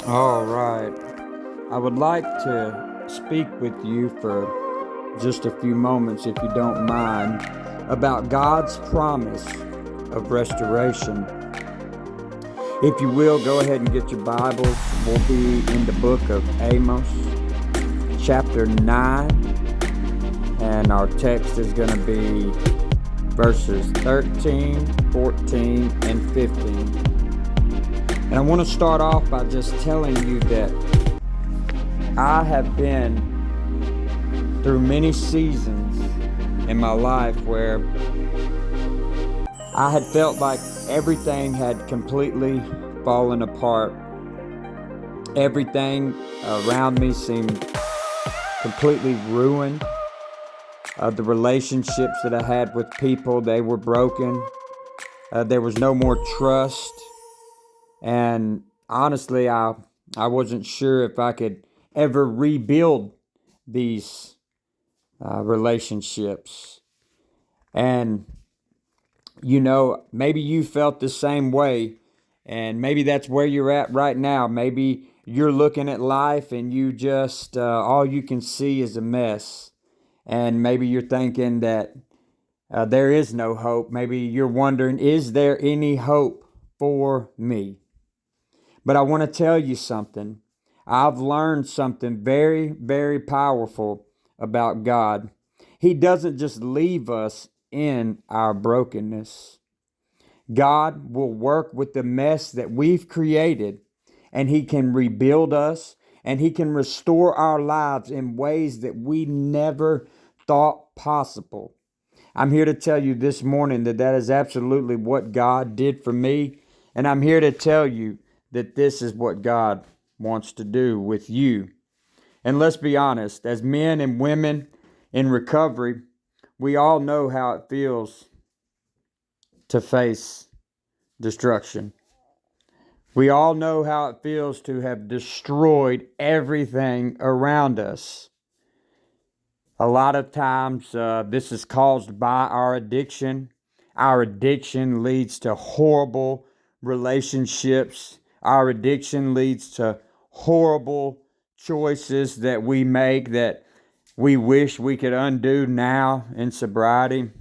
All right. I would like to speak with you for just a few moments, if you don't mind, about God's promise of restoration. If you will, go ahead and get your Bibles. We'll be in the book of Amos, chapter 9, and our text is going to be verses 13, 14, and 15. And I want to start off by just telling you that I have been through many seasons in my life where I had felt like everything had completely fallen apart. Everything around me seemed completely ruined. The relationships that I had with people, they were broken. There was no more trust. And honestly, I wasn't sure if I could ever rebuild these relationships. And, maybe you felt the same way. And maybe that's where you're at right now. Maybe you're looking at life and you just, all you can see is a mess. And maybe you're thinking that there is no hope. Maybe you're wondering, is there any hope for me? But I want to tell you something. I've learned something very, very powerful about God. He doesn't just leave us in our brokenness. God will work with the mess that we've created, and He can rebuild us, and He can restore our lives in ways that we never thought possible. I'm here to tell you this morning that that is absolutely what God did for me, and I'm here to tell you that this is what God wants to do with you. And let's be honest, as men and women in recovery, we all know how it feels to face destruction. We all know how it feels to have destroyed everything around us. A lot of times, this is caused by our addiction. Our addiction leads to horrible relationships. Our addiction leads to horrible choices that we make that we wish we could undo now in sobriety.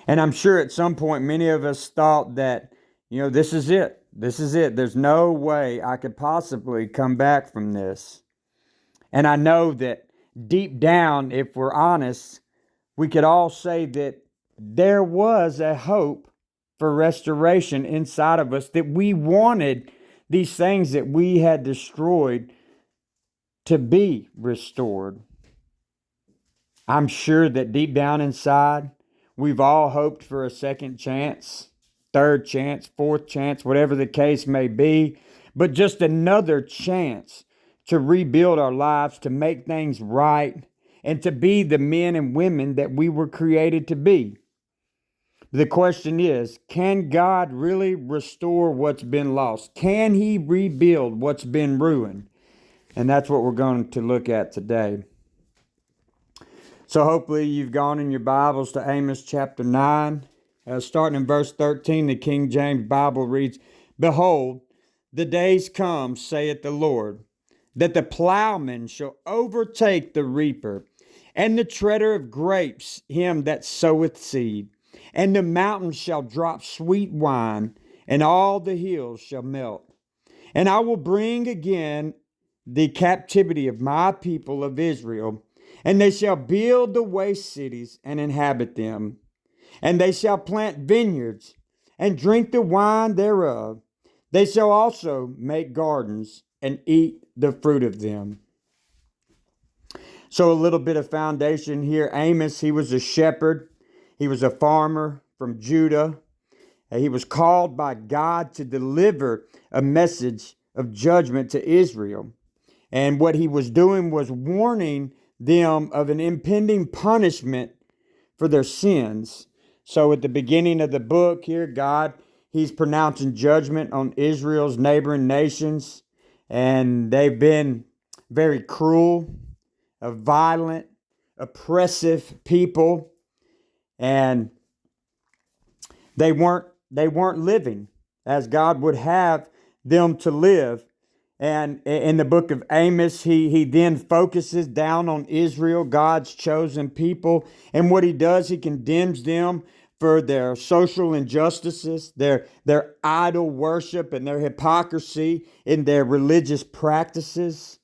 And I'm sure at some point many of us thought that, this is it. This is it. There's no way I could possibly come back from this. And I know that deep down, if we're honest, we could all say that there was a hope for restoration inside of us, that we wanted these things that we had destroyed to be restored. I'm sure that deep down inside, we've all hoped for a second chance, third chance, fourth chance, whatever the case may be, but just another chance to rebuild our lives, to make things right, and to be the men and women that we were created to be. The question is, can God really restore what's been lost? Can He rebuild what's been ruined? And that's what we're going to look at today. So hopefully you've gone in your Bibles to Amos chapter 9. Starting in verse 13, the King James Bible reads, "Behold, the days come, saith the Lord, that the plowman shall overtake the reaper, and the treader of grapes him that soweth seed. And the mountains shall drop sweet wine, and all the hills shall melt. And I will bring again the captivity of my people of Israel, and they shall build the waste cities and inhabit them. And they shall plant vineyards and drink the wine thereof. They shall also make gardens and eat the fruit of them." So a little bit of foundation here. Amos, he was a shepherd. He was a farmer from Judah. He was called by God to deliver a message of judgment to Israel. And what he was doing was warning them of an impending punishment for their sins. So at the beginning of the book here, God, He's pronouncing judgment on Israel's neighboring nations. And they've been very cruel, violent, oppressive people. And they weren't living as God would have them to live. And in the book of Amos, he then focuses down on Israel, God's chosen people. And what he does, he condemns them for their social injustices, their idol worship, and their hypocrisy in their religious practices.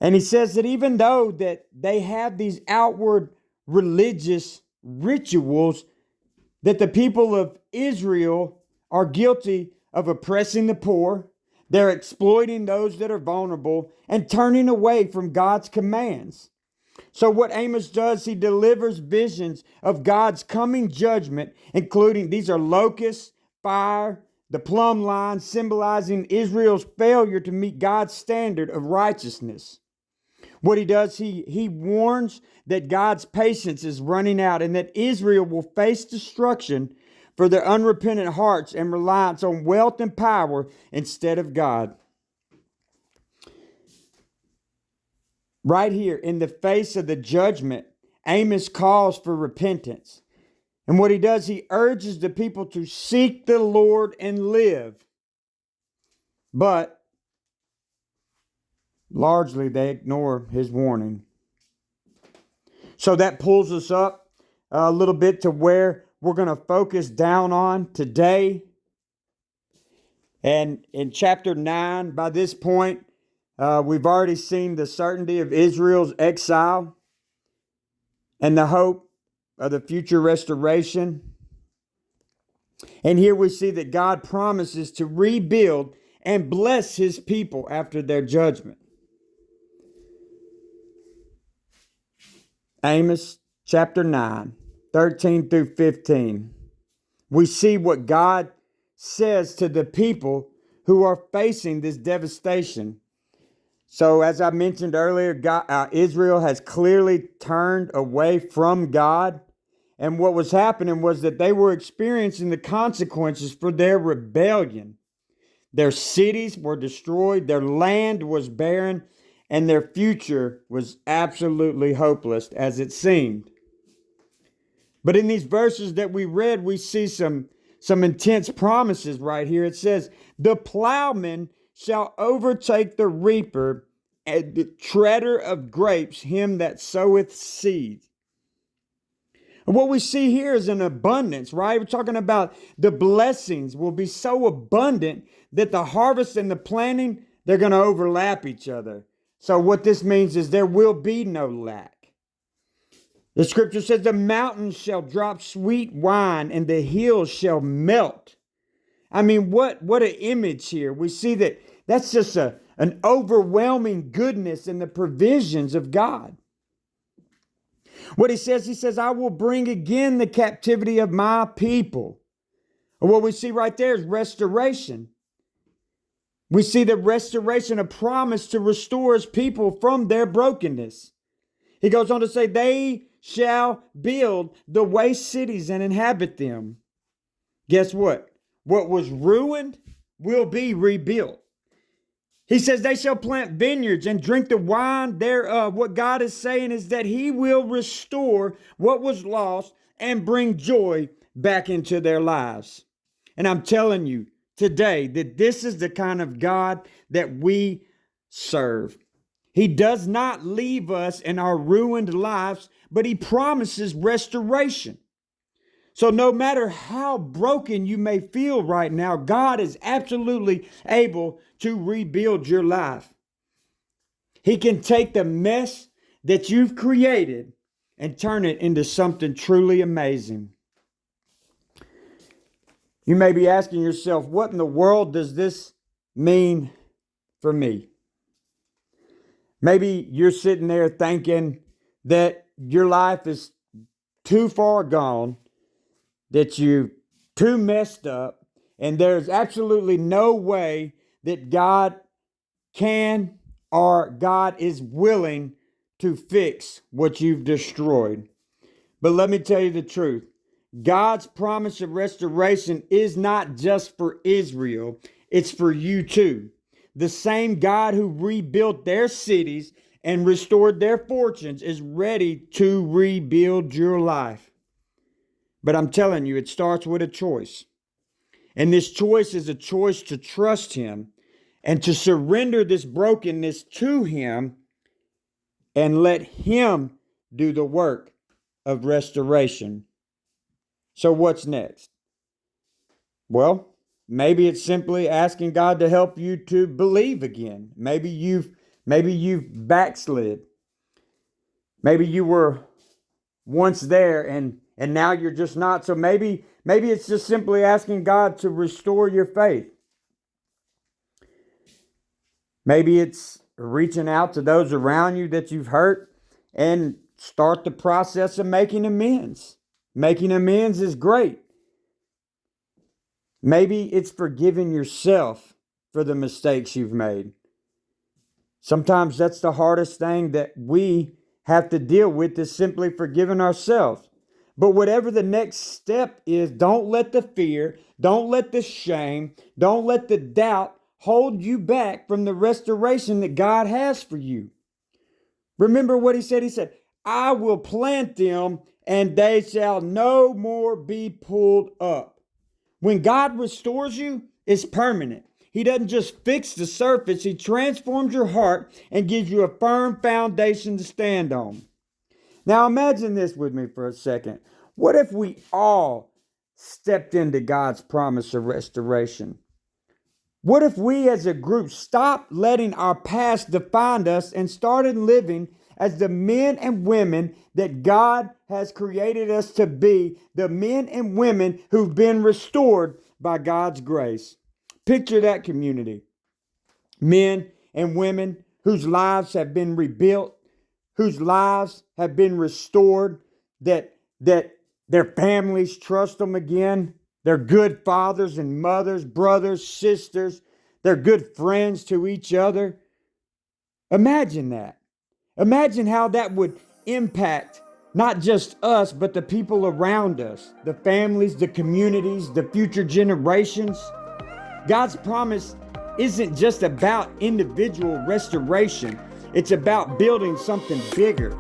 And he says that even though that they have these outward religious rituals, that the people of Israel are guilty of oppressing the poor, they're exploiting those that are vulnerable, and turning away from God's commands. So what Amos does, he delivers visions of God's coming judgment, including these are locusts, fire, the plumb line, symbolizing Israel's failure to meet God's standard of righteousness. What he does, he warns that God's patience is running out and that Israel will face destruction for their unrepentant hearts and reliance on wealth and power instead of God. Right here, in the face of the judgment, Amos calls for repentance. And what he does, he urges the people to seek the Lord and live. But largely, they ignore his warning. So that pulls us up a little bit to where we're going to focus down on today. And in chapter 9, by this point, we've already seen the certainty of Israel's exile and the hope of the future restoration. And here we see that God promises to rebuild and bless his people after their judgment. Amos chapter 9, 13 through 15. We see what God says to the people who are facing this devastation. So as I mentioned earlier, Israel has clearly turned away from God. And what was happening was that they were experiencing the consequences for their rebellion. Their cities were destroyed, their land was barren, and their future was absolutely hopeless as it seemed. But in these verses that we read, we see some intense promises right here. It says, the plowman shall overtake the reaper, and the treader of grapes him that soweth seed. And what we see here is an abundance, right? We're talking about the blessings will be so abundant that the harvest and the planting, they're going to overlap each other. So what this means is there will be no lack. The scripture says the mountains shall drop sweet wine and the hills shall melt. I mean, what an image here. We see that that's just an overwhelming goodness in the provisions of God. What he says, I will bring again the captivity of my people. And what we see right there is restoration. We see the restoration, a promise to restore his people from their brokenness. He goes on to say, they shall build the waste cities and inhabit them. Guess what? What was ruined will be rebuilt. He says they shall plant vineyards and drink the wine thereof. What God is saying is that he will restore what was lost and bring joy back into their lives. And I'm telling you today that this is the kind of God that we serve. He does not leave us in our ruined lives, but he promises restoration. So no matter how broken you may feel right now, God is absolutely able to rebuild your life. He can take the mess that you've created and turn it into something truly amazing. You may be asking yourself, what in the world does this mean for me? Maybe you're sitting there thinking that your life is too far gone, that you're too messed up, and there's absolutely no way that God can or God is willing to fix what you've destroyed. But let me tell you the truth. God's promise of restoration is not just for Israel, it's for you too. The same God who rebuilt their cities and restored their fortunes is ready to rebuild your life. But I'm telling you, it starts with a choice. And this choice is a choice to trust him and to surrender this brokenness to Him and let Him do the work of restoration. So what's next? Well, maybe it's simply asking God to help you to believe again. Maybe you've backslid. Maybe you were once there and now you're just not. So maybe it's just simply asking God to restore your faith. Maybe it's reaching out to those around you that you've hurt and start the process of making amends. Making amends is great. Maybe it's forgiving yourself for the mistakes you've made. Sometimes that's the hardest thing that we have to deal with, is simply forgiving ourselves. But whatever the next step is, don't let the fear, don't let the shame, don't let the doubt hold you back from the restoration that God has for you. Remember what He said? He said, I will plant them and they shall no more be pulled up. When God restores you, it's permanent. He doesn't just fix the surface. He transforms your heart and gives you a firm foundation to stand on. Now imagine this with me for a second. What if we all stepped into God's promise of restoration? What if we as a group stopped letting our past define us and started living as the men and women that God has created us to be, the men and women who've been restored by God's grace? Picture that community. Men and women whose lives have been rebuilt, whose lives have been restored, that their families trust them again. They're good fathers and mothers, brothers, sisters. They're good friends to each other. Imagine that. Imagine how that would impact not just us, but the people around us, the families, the communities, the future generations. God's promise isn't just about individual restoration. It's about building something bigger.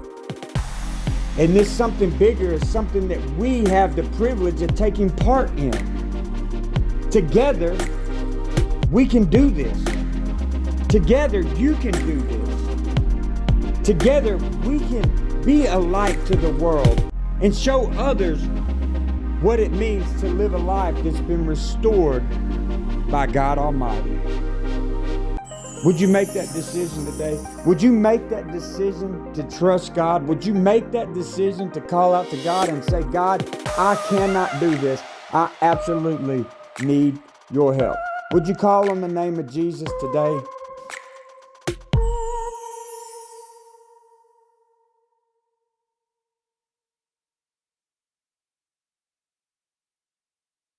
And this something bigger is something that we have the privilege of taking part in. Together, we can do this. Together, you can do this. Together, we can be a light to the world and show others what it means to live a life that's been restored by God Almighty. Would you make that decision today? Would you make that decision to trust God? Would you make that decision to call out to God and say, God, I cannot do this. I absolutely need your help. Would you call on the name of Jesus today?